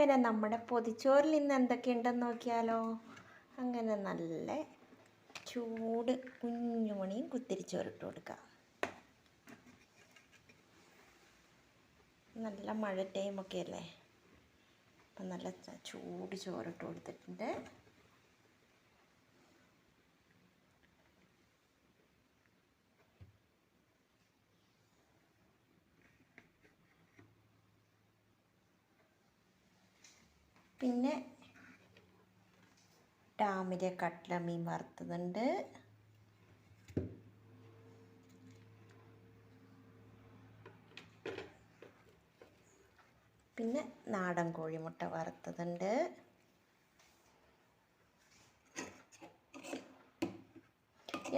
അങ്ങനെ നമ്മുടെ പൊതിച്ചോറിൽ ഇന്ന് എന്തൊക്കെയുണ്ടെന്ന് നോക്കിയാലോ. അങ്ങനെ നല്ല ചൂട് കുഞ്ഞുമണിയും കുത്തിരിച്ചോറിട്ട് കൊടുക്കാം. നല്ല മഴ ടൈമൊക്കെ അല്ലേ, അപ്പം നല്ല ചൂട് ചോറിട്ട് കൊടുത്തിട്ടുണ്ട്. പിന്നെ ഡാമിലെ കട്ട്ല മീൻ വറുത്തതുണ്ട്. പിന്നെ നാടൻ കോഴിമുട്ട വറുത്തതുണ്ട്.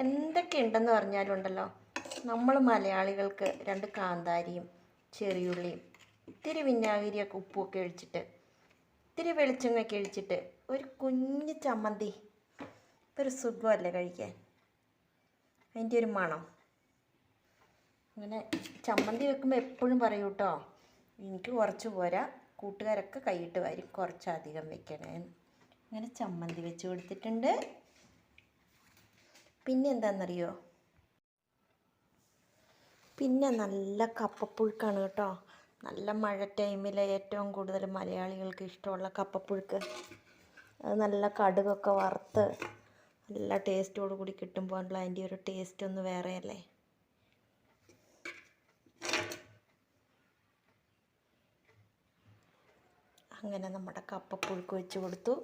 എന്തൊക്കെ ഉണ്ടെന്ന് പറഞ്ഞാലും ഉണ്ടല്ലോ, നമ്മൾ മലയാളികൾക്ക് 2 കാന്താരിയും ചെറിയുള്ളിയും ഇത്തിരി വിനാഗിരിയൊക്കെ ഉപ്പുമൊക്കെ ഒഴിച്ചിട്ട് ഇത്തിരി വെളിച്ചെണ്ണയൊക്കെ ഒഴിച്ചിട്ട് ഒരു കുഞ്ഞ് ചമ്മന്തി, ഒരു സുഖമല്ലേ കഴിക്കാൻ, അതിൻ്റെ ഒരു മണം. അങ്ങനെ ചമ്മന്തി വെക്കുമ്പോൾ എപ്പോഴും പറയൂ കേട്ടോ, എനിക്ക് കുറച്ച് പോരാ, കൂട്ടുകാരൊക്കെ കൈയിട്ട് വരും, കുറച്ചധികം വെക്കണേ. അങ്ങനെ ചമ്മന്തി വെച്ച് കൊടുത്തിട്ടുണ്ട്. പിന്നെ എന്താണെന്നറിയോ, പിന്നെ നല്ല കപ്പപ്പുഴുക്കാണ് കേട്ടോ. നല്ല മഴ ടൈമിൽ ഏറ്റവും കൂടുതൽ മലയാളികൾക്ക് ഇഷ്ടമുള്ള കപ്പപ്പുഴുക്ക്. അത് നല്ല കടുകൊക്കെ വറുത്ത് നല്ല ടേസ്റ്റോട് കൂടി കിട്ടുമ്പോൾ അതിൻ്റെ ഒരു ടേസ്റ്റ് ഒന്ന് വേറെയല്ലേ. അങ്ങനെ നമ്മുടെ കപ്പപ്പുഴുക്ക് വെച്ച് കൊടുത്തു.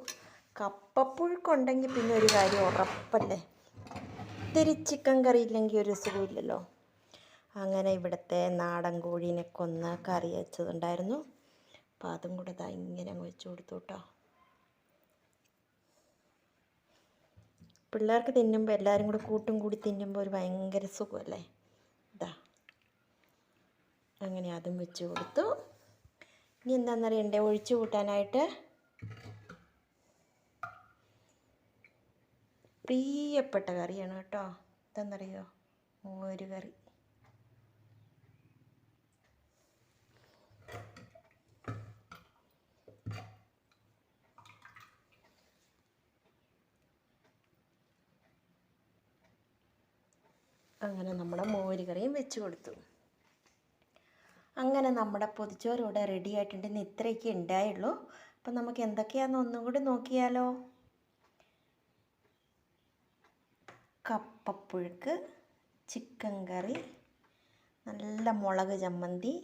കപ്പപ്പുഴുക്കുണ്ടെങ്കിൽ പിന്നെ ഒരു കാര്യം ഉറപ്പല്ലേ, ഇത്തിരി ചിക്കൻ കറി ഇല്ലെങ്കിൽ ഒരു സുഖമില്ലല്ലോ. അങ്ങനെ ഇവിടുത്തെ നാടൻ കോഴീനെ കൊന്ന് കറി വെച്ചതുണ്ടായിരുന്നു, അപ്പോൾ അതും കൂടെ ഇങ്ങനെ വെച്ച് കൊടുത്തു കേട്ടോ. പിള്ളേർക്ക് തിന്നുമ്പോൾ എല്ലാവരും കൂടെ കൂട്ടും കൂടി തിന്നുമ്പോൾ ഒരു ഭയങ്കര സുഖമല്ലേ. അങ്ങനെ അതും വെച്ച് കൊടുത്തു. ഇനി എന്താണെന്നറിയണ്ടേ, ഒഴിച്ചു കൂട്ടാനായിട്ട് പ്രിയപ്പെട്ട കറിയാണ് കേട്ടോ. എന്താണെന്നറിയോ, മോര് കറി. അങ്ങനെ നമ്മുടെ മോര് കറിയും വെച്ച് കൊടുത്തു. അങ്ങനെ നമ്മുടെ പൊതിച്ചോറ് ഇവിടെ റെഡി ആയിട്ടുണ്ട്. ഇന്ന് ഇത്രയൊക്കെ ഉണ്ടായുള്ളൂ. അപ്പം നമുക്ക് എന്തൊക്കെയാണെന്ന് ഒന്നും കൂടി നോക്കിയാലോ. കപ്പപ്പുഴുക്ക്, ചിക്കൻ കറി, നല്ല മുളക് ചമ്മന്തി,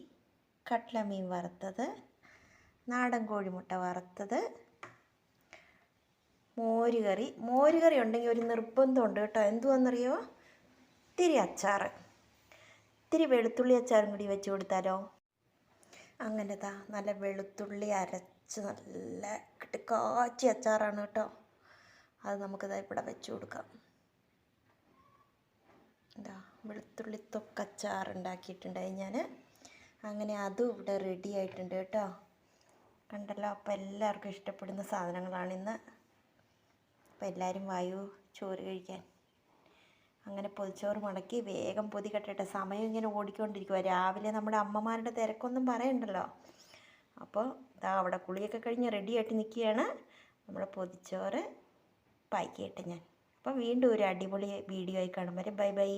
കട്ട്ല മീൻ വറുത്തത്, നാടൻ കോഴിമുട്ട വറുത്തത്, മോര് കറി. മോര് കറി ഉണ്ടെങ്കിൽ ഒരു നിർബന്ധമുണ്ട് കേട്ടോ, എന്തുവാണെന്നറിയോ, ഇത്തിരി അച്ചാർ, ഇത്തിരി വെളുത്തുള്ളി അച്ചാറും കൂടി വെച്ച് കൊടുത്താലോ. അങ്ങനെ നല്ല വെളുത്തുള്ളി അരച്ച് നല്ല കിട്ടുക്കാച്ചി അച്ചാറാണ് കേട്ടോ. അത് നമുക്കിത് ഇവിടെ വെച്ച് കൊടുക്കാം. വെളുത്തുള്ളി തൊക്കച്ചാർ ഉണ്ടാക്കിയിട്ടുണ്ടായി ഞാൻ. അങ്ങനെ അതും ഇവിടെ റെഡി ആയിട്ടുണ്ട് കേട്ടോ. കണ്ടല്ലോ, അപ്പോൾ എല്ലാവർക്കും ഇഷ്ടപ്പെടുന്ന സാധനങ്ങളാണിന്ന്. അപ്പോൾ എല്ലാവരും വായു ചോറ് കഴിക്കാൻ. അങ്ങനെ പൊതിച്ചോറ് മടക്കി വേഗം പൊതി കെട്ടട്ടെ. സമയം ഇങ്ങനെ ഓടിക്കൊണ്ടിരിക്കുക. രാവിലെ നമ്മുടെ അമ്മമാരുടെ തിരക്കൊന്നും പറയണ്ടല്ലോ. അപ്പോൾ അവിടെ കുളിയൊക്കെ കഴിഞ്ഞ് റെഡിയായിട്ട് നിൽക്കുകയാണ് നമ്മുടെ പൊതിച്ചോറ് പായ്ക്കിയിട്ട് ഞാൻ. അപ്പോൾ വീണ്ടും ഒരു അടിപൊളി വീഡിയോ ആയി കാണും വരെ ബൈ ബൈ.